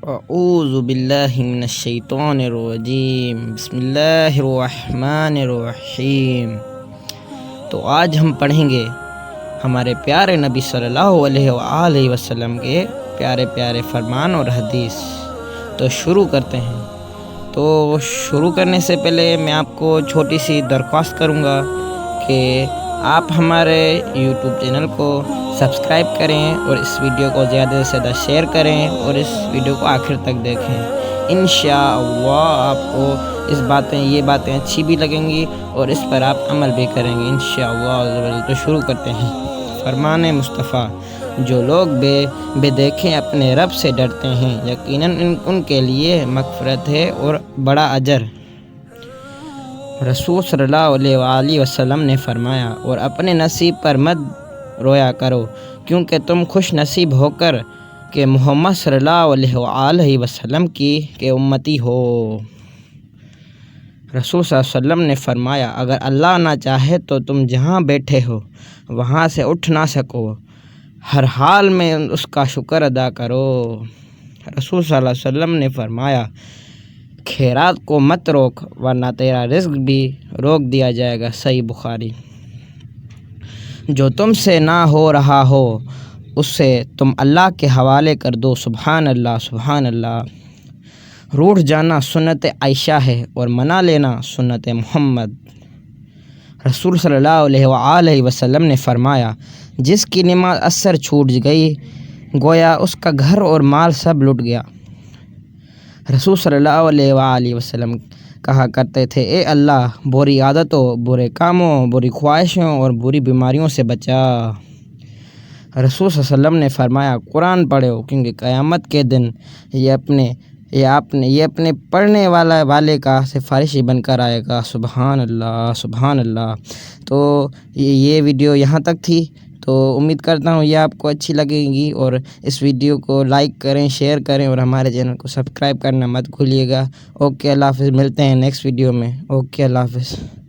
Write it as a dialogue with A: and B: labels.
A: اعوذ باللہ من الشیطان الرجیم، بسم اللہ الرحمن الرحیم۔ تو آج ہم پڑھیں گے ہمارے پیارے نبی صلی اللہ علیہ وآلہ وسلم کے پیارے پیارے فرمان اور حدیث۔ تو شروع کرتے ہیں۔ تو شروع کرنے سے پہلے میں آپ کو چھوٹی سی درخواست کروں گا کہ آپ ہمارے یوٹیوب چینل کو سبسکرائب کریں اور اس ویڈیو کو زیادہ سے زیادہ شیئر کریں اور اس ویڈیو کو آخر تک دیکھیں۔ انشاءاللہ آپ کو یہ باتیں اچھی بھی لگیں گی اور اس پر آپ عمل بھی کریں گے انشاءاللہ۔ تو شروع کرتے ہیں۔ فرمان مصطفیٰ، جو لوگ بے دیکھیں اپنے رب سے ڈرتے ہیں، یقیناً ان کے لیے مغفرت ہے اور بڑا اجر۔ رسول صلی اللہ علیہ وآلہ وسلم نے فرمایا، اور اپنے نصیب پر مت رویا کرو، کیونکہ تم خوش نصیب ہو کر کہ محمد صلی اللہ علیہ وآلہ وسلم کے امتی ہو۔ رسول صلی اللہ علیہ وسلم نے فرمایا، اگر اللہ نہ چاہے تو تم جہاں بیٹھے ہو وہاں سے اٹھ نہ سکو، ہر حال میں اس کا شکر ادا کرو۔ رسول صلی اللہ علیہ وسلم نے فرمایا، خیرات کو مت روک ورنہ تیرا رزق بھی روک دیا جائے گا۔ صحیح بخاری۔ جو تم سے نہ ہو رہا ہو اسے تم اللہ کے حوالے کر دو۔ سبحان اللہ، سبحان اللہ۔ روٹھ جانا سنت عائشہ ہے اور منا لینا سنت محمد۔ رسول صلی اللہ علیہ وآلہ وسلم نے فرمایا، جس کی نماز عصر چھوٹ گئی گویا اس کا گھر اور مال سب لٹ گیا۔ رسول صلی اللہ علیہ وآلہ وسلم کہا کرتے تھے، اے اللہ، بری عادتوں، برے کاموں، بری خواہشوں اور بری بیماریوں سے بچا۔ رسول صلی اللہ علیہ وسلم نے فرمایا، قرآن پڑھو، کیونکہ قیامت کے دن یہ اپنے پڑھنے والے کا سفارشی بن کر آئے گا۔ سبحان اللہ، سبحان اللہ۔ تو یہ ویڈیو یہاں تک تھی۔ تو امید کرتا ہوں یہ آپ کو اچھی لگے گی، اور اس ویڈیو کو لائک کریں، شیئر کریں اور ہمارے چینل کو سبسکرائب کرنا مت بھولیے گا۔ اوکے، اللہ حافظ۔ ملتے ہیں نیکسٹ ویڈیو میں۔ اوکے، اللہ حافظ۔